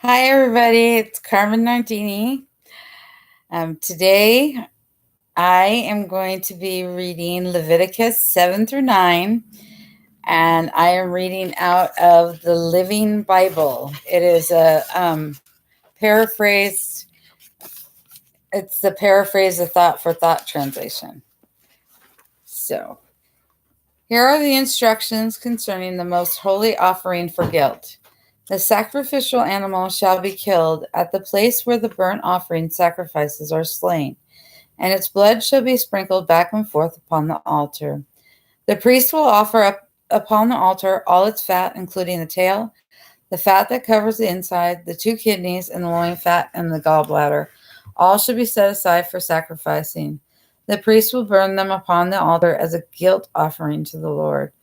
Hi, everybody. It's Carmen Nardini. Today, I am going to be reading Leviticus 7 through 9, and I am reading out of the Living Bible. It is a paraphrased, it's the paraphrase of Thought for Thought translation. So, here are the instructions concerning the most holy offering for guilt. The sacrificial animal shall be killed at the place where the burnt offering sacrifices are slain, and its blood shall be sprinkled back and forth upon the altar. The priest will offer up upon the altar all its fat, including the tail, the fat that covers the inside, the 2 kidneys, and the loin fat and the gallbladder. All should be set aside for sacrificing. The priest will burn them upon the altar as a guilt offering to the Lord.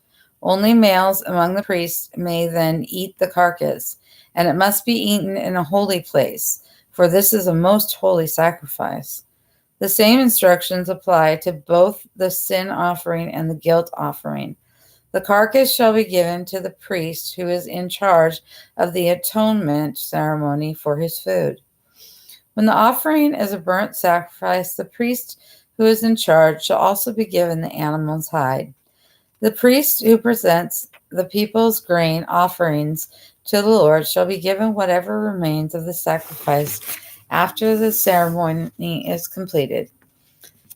Only males among the priests may then eat the carcass, and it must be eaten in a holy place, for this is a most holy sacrifice. The same instructions apply to both the sin offering and the guilt offering. The carcass shall be given to the priest who is in charge of the atonement ceremony for his food. When the offering is a burnt sacrifice, the priest who is in charge shall also be given the animal's hide. The priest who presents the people's grain offerings to the Lord shall be given whatever remains of the sacrifice after the ceremony is completed.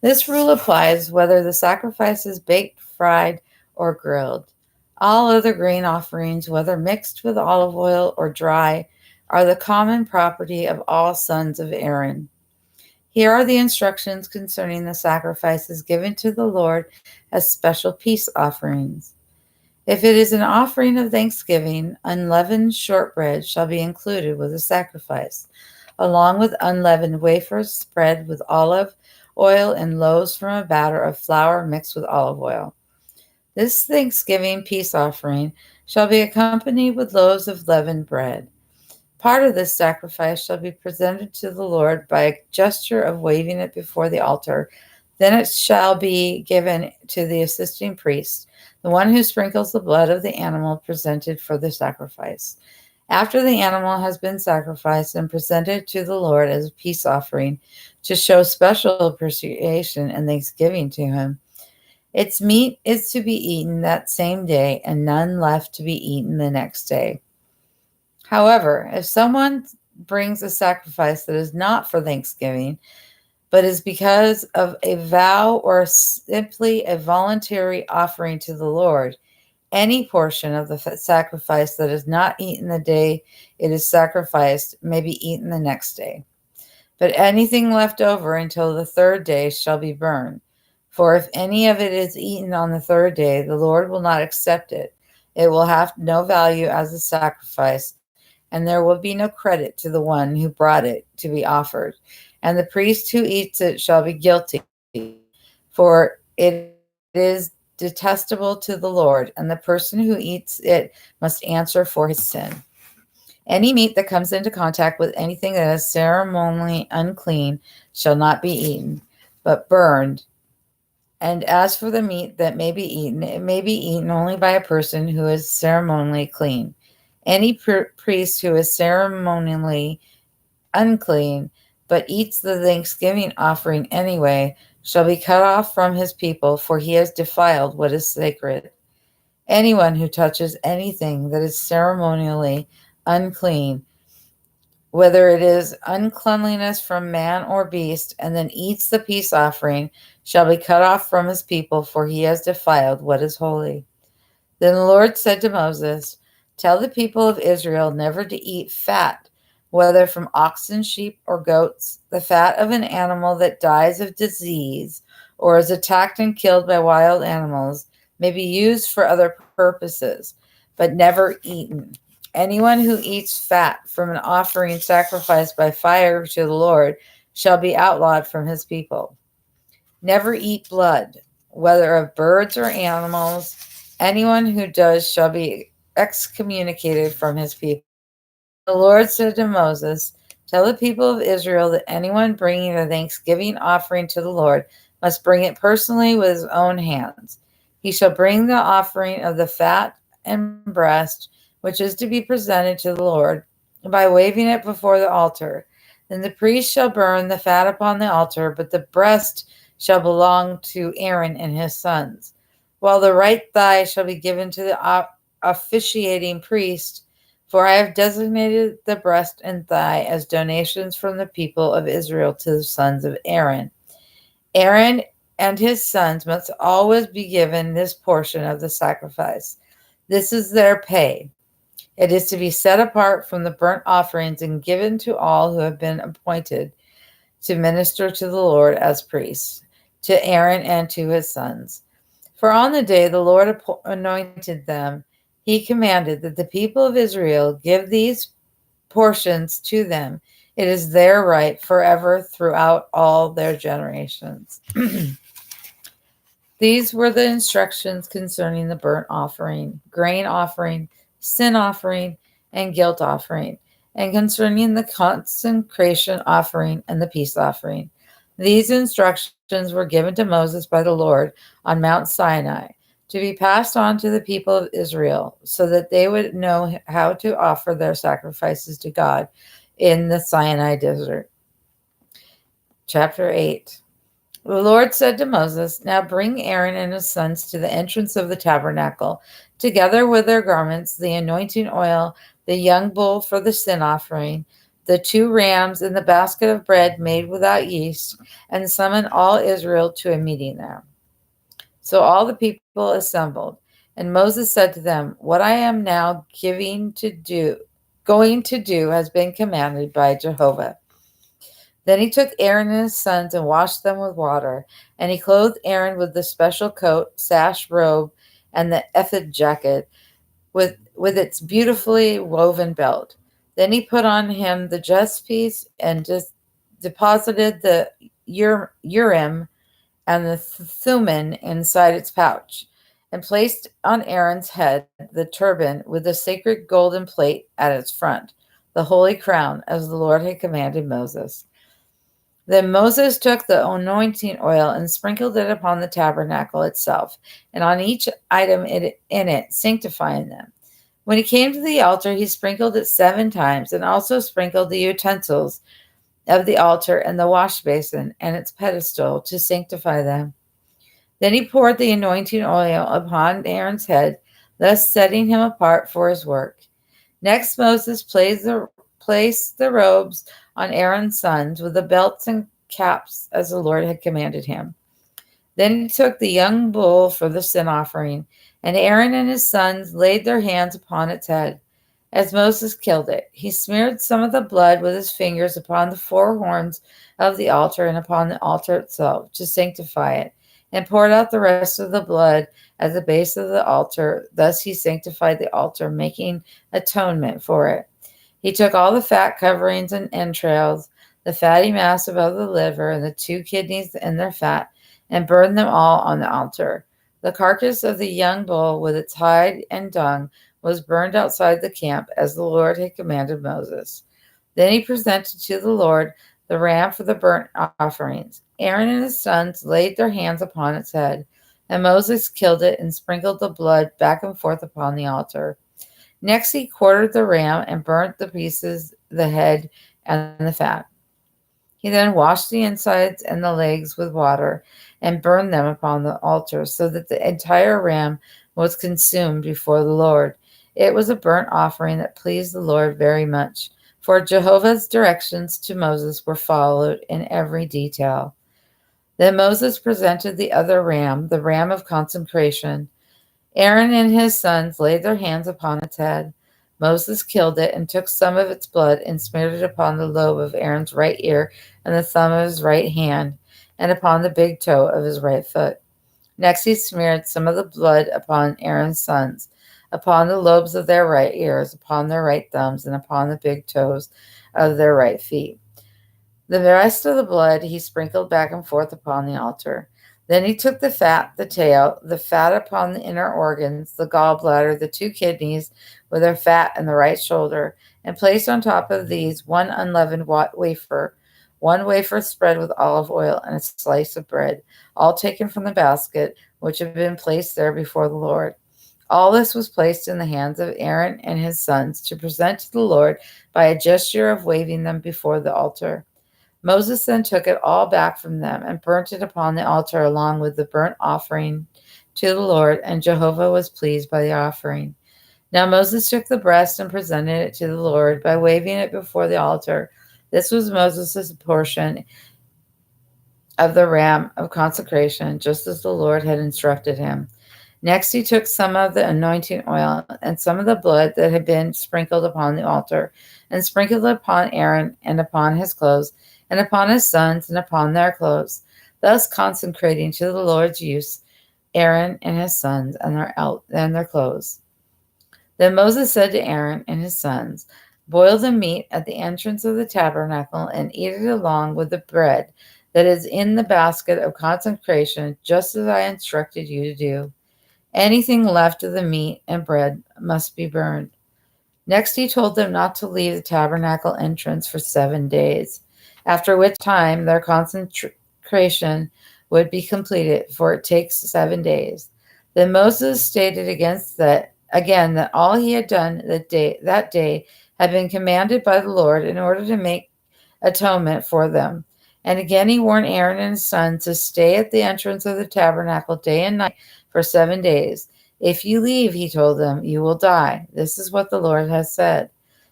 This rule applies whether the sacrifice is baked, fried, or grilled. All other grain offerings, whether mixed with olive oil or dry, are the common property of all sons of Aaron. Here are the instructions concerning the sacrifices given to the Lord as special peace offerings. If it is an offering of thanksgiving, unleavened shortbread shall be included with the sacrifice, along with unleavened wafers spread with olive oil and loaves from a batter of flour mixed with olive oil. This Thanksgiving peace offering shall be accompanied with loaves of leavened bread. Part of this sacrifice shall be presented to the Lord by a gesture of waving it before the altar. Then it shall be given to the assisting priest, the one who sprinkles the blood of the animal presented for the sacrifice. After the animal has been sacrificed and presented to the Lord as a peace offering to show special appreciation and thanksgiving to him, its meat is to be eaten that same day and none left to be eaten the next day. However, if someone brings a sacrifice that is not for Thanksgiving, but is because of a vow or simply a voluntary offering to the Lord, any portion of the sacrifice that is not eaten the day it is sacrificed may be eaten the next day. But anything left over until the 3rd day shall be burned. For if any of it is eaten on the 3rd day, the Lord will not accept it. It will have no value as a sacrifice, and there will be no credit to the one who brought it to be offered. And the priest who eats it shall be guilty, for it is detestable to the Lord, and the person who eats it must answer for his sin. Any meat that comes into contact with anything that is ceremonially unclean shall not be eaten, but burned. And as for the meat that may be eaten, it may be eaten only by a person who is ceremonially clean. Any priest who is ceremonially unclean, but eats the thanksgiving offering anyway, shall be cut off from his people, for he has defiled what is sacred. Anyone who touches anything that is ceremonially unclean, whether it is uncleanliness from man or beast, and then eats the peace offering, shall be cut off from his people, for he has defiled what is holy. Then the Lord said to Moses, "Tell the people of Israel never to eat fat, whether from oxen, sheep, or goats, the fat of an animal that dies of disease or is attacked and killed by wild animals may be used for other purposes, but never eaten. Anyone who eats fat from an offering sacrificed by fire to the Lord shall be outlawed from his people. Never eat blood, whether of birds or animals. Anyone who does shall be excommunicated from his people." The Lord said to Moses, "Tell the people of Israel that anyone bringing a thanksgiving offering to the Lord must bring it personally with his own hands. He shall bring the offering of the fat and breast, which is to be presented to the Lord, by waving it before the altar. Then the priest shall burn the fat upon the altar, but the breast shall belong to Aaron and his sons, while the right thigh shall be given to the officiating priest. For I have designated the breast and thigh as donations from the people of Israel to the sons of Aaron. Aaron and his sons must always be given this portion of the sacrifice. This is their pay. It is to be set apart from the burnt offerings and given to all who have been appointed to minister to the Lord as priests, to Aaron and to his sons. For on the day the Lord anointed them, he commanded that the people of Israel give these portions to them. It is their right forever throughout all their generations. These were the instructions concerning the burnt offering, grain offering, sin offering, and guilt offering, and concerning the consecration offering and the peace offering. These instructions were given to Moses by the Lord on Mount Sinai to be passed on to the people of Israel so that they would know how to offer their sacrifices to God in the Sinai desert. Chapter 8. The Lord said to Moses, Now bring Aaron and his sons to the entrance of the tabernacle, together with their garments, the anointing oil, the young bull for the sin offering, the 2 rams, and the basket of bread made without yeast, and summon all Israel to a meeting there. So all the people assembled, and Moses said to them, What I am now going to do has been commanded by Jehovah. Then he took Aaron and his sons and washed them with water, and he clothed Aaron with the special coat, sash, robe, and the ephod jacket with its beautifully woven belt. Then he put on him the just piece and just deposited the Urim and the Thummim inside its pouch, and placed on Aaron's head the turban with the sacred golden plate at its front, the holy crown, as the Lord had commanded Moses. Then Moses took the anointing oil and sprinkled it upon the tabernacle itself, and on each item in it, sanctifying them. When he came to the altar, he sprinkled it 7 times, and also sprinkled the utensils of the altar and the wash basin and its pedestal to sanctify them. Then he poured the anointing oil upon Aaron's head, thus setting him apart for his work. Next, Moses placed the robes on Aaron's sons with the belts and caps as the Lord had commanded him. Then he took the young bull for the sin offering, and Aaron and his sons laid their hands upon its head. As Moses killed it, he smeared some of the blood with his fingers upon the 4 horns of the altar and upon the altar itself to sanctify it, and poured out the rest of the blood at the base of the altar. Thus he sanctified the altar, making atonement for it. He took all the fat coverings and entrails, the fatty mass above the liver, and the 2 kidneys and their fat, and burned them all on the altar. The carcass of the young bull with its hide and dung was burned outside the camp, as the Lord had commanded Moses. Then he presented to the Lord the ram for the burnt offerings. Aaron and his sons laid their hands upon its head, and Moses killed it and sprinkled the blood back and forth upon the altar. Next he quartered the ram and burnt the pieces, the head, and the fat. He then washed the insides and the legs with water and burned them upon the altar, so that the entire ram was consumed before the Lord. It was a burnt offering that pleased the Lord very much, for Jehovah's directions to Moses were followed in every detail. Then Moses presented the other ram, the ram of consecration. Aaron and his sons laid their hands upon its head. Moses killed it and took some of its blood and smeared it upon the lobe of Aaron's right ear and the thumb of his right hand and upon the big toe of his right foot. Next he smeared some of the blood upon Aaron's sons, upon the lobes of their right ears, upon their right thumbs, and upon the big toes of their right feet. The rest of the blood he sprinkled back and forth upon the altar. Then he took the fat, the tail, the fat upon the inner organs, the gallbladder, the 2 kidneys with their fat and the right shoulder, and placed on top of these 1 unleavened wafer, 1 wafer spread with olive oil, and a slice of bread, all taken from the basket which had been placed there before the Lord. All this was placed in the hands of Aaron and his sons to present to the Lord by a gesture of waving them before the altar. Moses then took it all back from them and burnt it upon the altar along with the burnt offering to the Lord, and Jehovah was pleased by the offering. Now Moses took the breast and presented it to the Lord by waving it before the altar. This was Moses' portion of the ram of consecration, just as the Lord had instructed him. Next he took some of the anointing oil and some of the blood that had been sprinkled upon the altar, and sprinkled it upon Aaron and upon his clothes, and upon his sons and upon their clothes, thus consecrating to the Lord's use Aaron and his sons and their clothes. Then Moses said to Aaron and his sons, "Boil the meat at the entrance of the tabernacle and eat it along with the bread that is in the basket of consecration, just as I instructed you to do. Anything left of the meat and bread must be burned." Next he told them not to leave the tabernacle entrance for 7 days, after which time their consecration would be completed, for it takes 7 days. Then Moses stated again that all he had done that day had been commanded by the Lord in order to make atonement for them. And again he warned Aaron and his sons to stay at the entrance of the tabernacle day and night for 7 days. "If you leave," he told them, "you will die. This is what the Lord has said."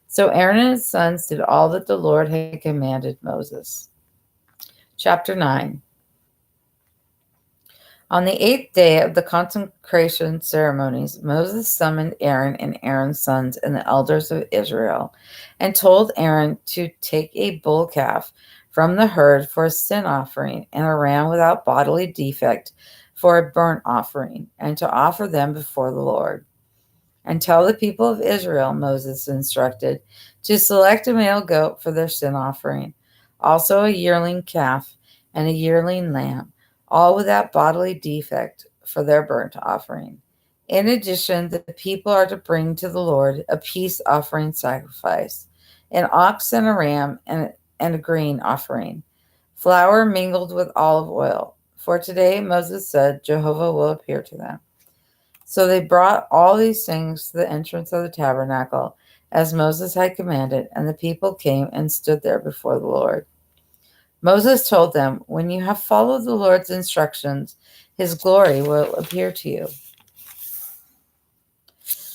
So Aaron and his sons did all that the Lord had commanded Moses. Chapter 9. On the 8th day of the consecration ceremonies, Moses summoned Aaron and Aaron's sons and the elders of Israel, and told Aaron to take a bull calf from the herd for a sin offering, and a ram without bodily defect for a burnt offering, and to offer them before the Lord. "And tell the people of Israel," Moses instructed, "to select a male goat for their sin offering, also a yearling calf and a yearling lamb, all without bodily defect for their burnt offering. In addition, the people are to bring to the Lord a peace offering sacrifice, an ox and a ram and a grain offering, flour mingled with olive oil. For today," Moses said, "Jehovah will appear to them." So they brought all these things to the entrance of the tabernacle, as Moses had commanded, and the people came and stood there before the Lord. Moses told them, "When you have followed the Lord's instructions, his glory will appear to you."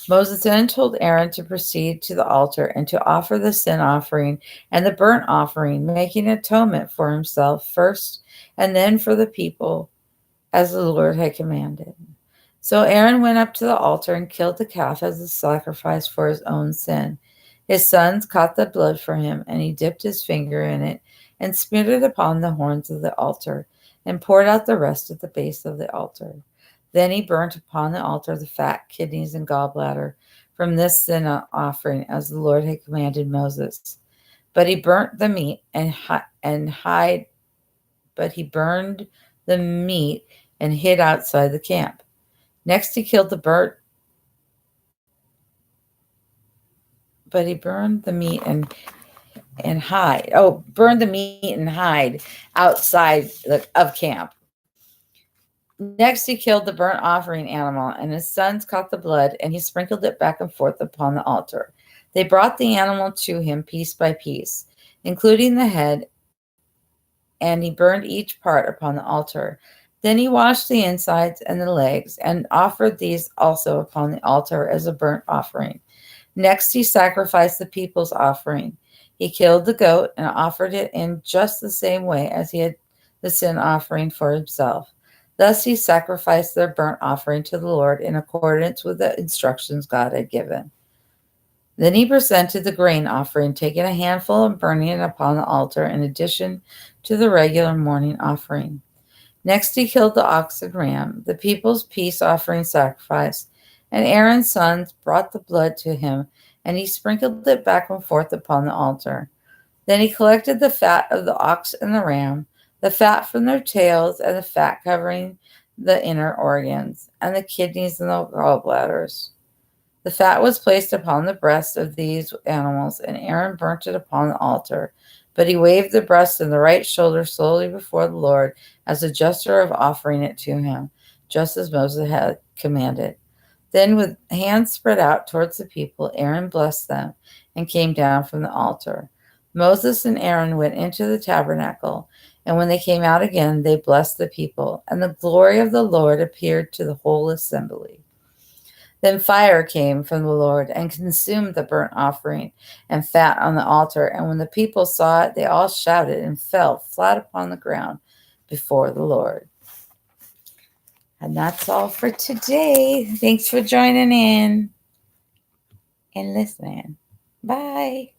Moses then told Aaron to proceed to the altar and to offer the sin offering and the burnt offering, making atonement for himself first and then for the people, as the Lord had commanded. So Aaron went up to the altar and killed the calf as a sacrifice for his own sin. His sons caught the blood for him, and he dipped his finger in it and smeared it upon the horns of the altar, and poured out the rest at the base of the altar. Then he burnt upon the altar the fat, kidneys, and gallbladder from this sin offering, as the Lord had commanded Moses. But he burnt the meat and hid outside the camp. Next he killed the bird, but he burned the meat burned the meat and hide outside of camp. Next he killed the burnt offering animal, and his sons caught the blood, and he sprinkled it back and forth upon the altar. They brought the animal to him piece by piece, including the head, and he burned each part upon the altar. Then he washed the insides and the legs, and offered these also upon the altar as a burnt offering. Next he sacrificed the people's offering. He killed the goat and offered it in just the same way as he had the sin offering for himself. Thus he sacrificed their burnt offering to the Lord in accordance with the instructions God had given. Then he presented the grain offering, taking a handful and burning it upon the altar in addition to the regular morning offering. Next he killed the ox and ram, the people's peace offering sacrifice, and Aaron's sons brought the blood to him, and he sprinkled it back and forth upon the altar. Then he collected the fat of the ox and the ram, the fat from their tails, and the fat covering the inner organs, and the kidneys and the gallbladders. The fat was placed upon the breasts of these animals, and Aaron burnt it upon the altar. But he waved the breast and the right shoulder slowly before the Lord, as a gesture of offering it to him, just as Moses had commanded. Then, with hands spread out towards the people, Aaron blessed them and came down from the altar. Moses and Aaron went into the tabernacle, and when they came out again, they blessed the people, and the glory of the Lord appeared to the whole assembly. Then fire came from the Lord and consumed the burnt offering and fat on the altar. And when the people saw it, they all shouted and fell flat upon the ground before the Lord. And that's all for today. Thanks for joining in and listening. Bye.